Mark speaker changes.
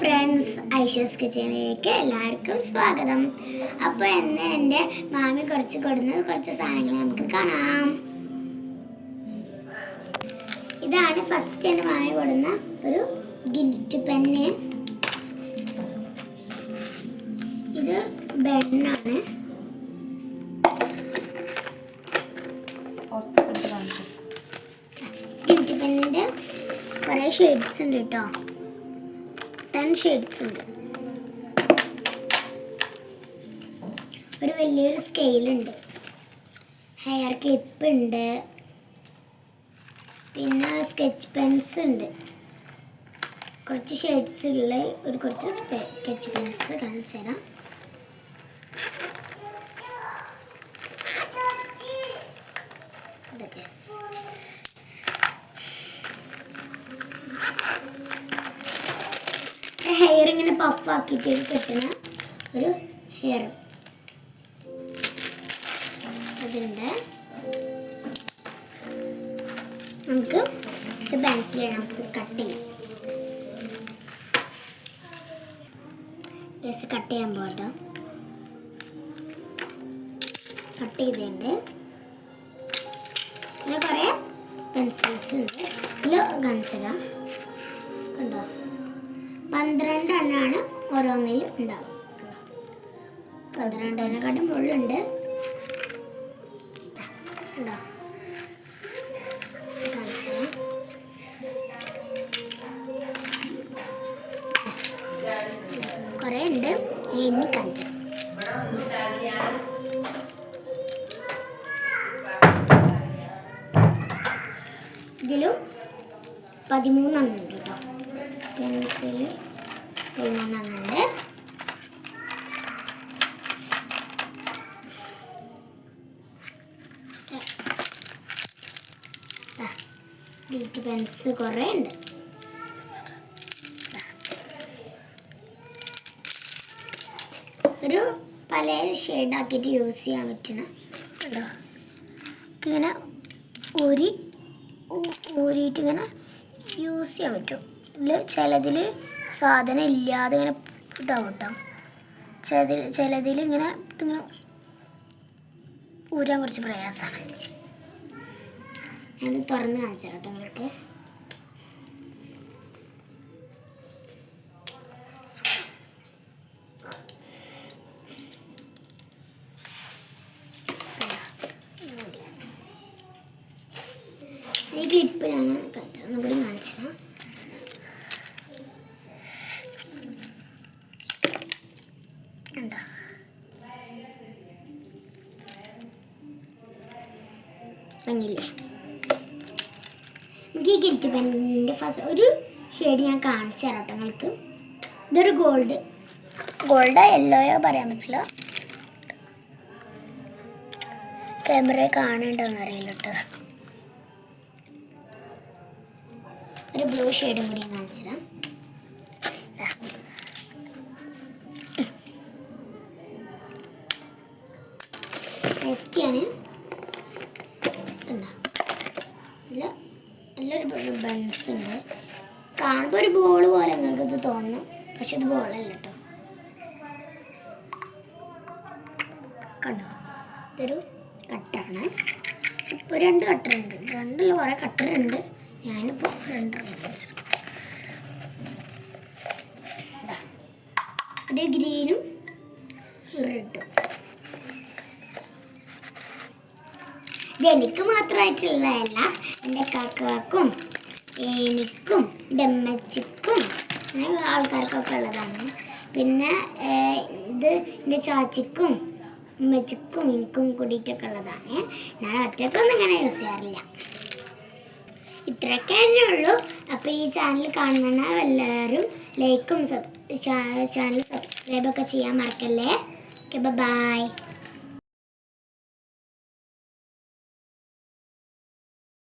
Speaker 1: Friends, Aishu's കിച്ചണിലേക്ക് എല്ലാവർക്കും സ്വാഗതം. അപ്പോൾ ഇന്ന് എൻ്റെ മാമി കുറച്ച് സാധനങ്ങൾ നമുക്ക് കാണാം. ഇതാണ് ഫസ്റ്റ് എൻ്റെ മാമി കൊടുന്ന ഒരു ഗിൽറ്റ് പെന്ന്. ഇത് ബെണ്ണാണ്. ഗിൽറ്റ് പെന്നിൻ്റെ കുറേ ഷെയ്ഡ്സ് ഉണ്ട് കേട്ടോ. 10 ഷെയ്ഡ്സ് ഉണ്ട്. ഒരു വലിയൊരു സ്കെയിലുണ്ട്, ഹെയർ ക്ലിപ്പ് ഉണ്ട്, പിന്നെ സ്കെച്ച് പെൻസ് ഉണ്ട്. കുറച്ച് ഷെയ്ഡ്സ് ഉള്ള കുറച്ച് സ്കെച്ച് പെൻസ് കാണിച്ചു തരാം. ഹെയർ ഇങ്ങനെ പഫാക്കിയിട്ട് കെട്ടുന്ന ഒരു ഹെയർ അതുണ്ട്. നമുക്ക് ഇത് പെൻസിലാണ് നമുക്ക് കട്ട് ചെയ്യാം. കട്ട് ചെയ്യാൻ പോകട്ടോ. കട്ട് ചെയ്തിട്ടുണ്ട്. അങ്ങനെ കുറേ പെൻസിൽസ് ഉണ്ട്. ഇതിൽ കാണിച്ചു തരാം. കണ്ടോ, 12 എണ്ണമാണ് ഓരോന്നിലും ഉണ്ടാവും. 12 എണ്ണക്കാട്ടും മുള്ളുണ്ട്. ഉണ്ടോ, കാണിച്ചു കുറേ ഉണ്ട്. എണ്ണി കാണിച്ചു. ഇതിലും 13 എണ്ണം ഉണ്ട് കേട്ടോ. പെൻസിൽ 13 എണ്ണം ഉണ്ട്. ഗിൽറ്റ് പെൻസ് കുറേ ഉണ്ട്. ഒരു പല ഷെയ്ഡാക്കിയിട്ട് യൂസ് ചെയ്യാൻ പറ്റണം കേട്ടോ. ഇങ്ങനെ ഊരിയിട്ട് ഇങ്ങനെ യൂസ് ചെയ്യാൻ പറ്റും. ചിലതിൽ സാധനം ഇല്ലാതെ ഇങ്ങനെ ഇതാവും കേട്ടോ. ചിലതിൽ ഇങ്ങനെ ഊരാൻ കുറച്ച് പ്രയാസമാണ്. ഞാനത് തുറന്ന് കാണിച്ചു കേട്ടോ നിങ്ങൾക്ക്. ഈ ക്ലിപ്പ് ഞാൻ ഒന്നുകൂടി കാണിച്ചു തരാം. ഉണ്ടോ, ഭംഗിയില്ലേ? എനിക്ക് ഈ ഗിൽറ്റ് പെന്നിൻ്റെ ഫസ്റ്റ് ഒരു ഷെയ്ഡ് ഞാൻ കാണിച്ചു തരാം കേട്ടോ നിങ്ങൾക്ക്. ഇതൊരു ഗോൾഡ് യെല്ലോയോ പറയാൻ പറ്റില്ല. ക്യാമറയെ കാണേണ്ടതെന്ന് അറിയില്ല കേട്ടോ. ഒരു ബ്ലൂ ഷെയ്ഡും കൂടി ഞാൻ കാണിച്ചു തരാം. നെക്സ്റ്റ് ഞാൻ നല്ലൊരു ബൺസ് ഉണ്ട്. കാണുമ്പോൾ ഒരു ബോൾ പോലെ നിങ്ങൾക്ക് ഇത് തോന്നും, പക്ഷെ ഇത് ബോളല്ല കേട്ടോ. കണ്ടോ, ഇതൊരു കട്ടറാണ്. ഇപ്പോൾ 2 കട്ടറുണ്ട്. 2 കുറേ കട്ടറുണ്ട്. ഞാനിപ്പോൾ 2 ഒരു ഗ്രീനും റെഡും. ഇതെനിക്ക് മാത്രമായിട്ടുള്ളതല്ല, എൻ്റെ കാക്കാക്കും എനിക്കും എൻ്റെ അമ്മച്ചിക്കും അങ്ങനെ ആൾക്കാർക്കൊക്കെ ഉള്ളതാണ്. പിന്നെ ഇത് എൻ്റെ ചാച്ചിക്കും അമ്മച്ചിക്കും എനിക്കും കൂടിയിട്ടൊക്കെ ഉള്ളതാണ്. ഞാൻ ഒറ്റക്കൊന്നും ഇങ്ങനെ യൂസ് ചെയ്യാറില്ല. ഇത്രയൊക്കെ തന്നെ ഉള്ളൂ. അപ്പോൾ ഈ ചാനൽ കാണുന്ന എല്ലാവരും ലൈക്കും ചാനൽ സബ്സ്ക്രൈബൊക്കെ ചെയ്യാൻ മറക്കല്ലേ. Okay, by.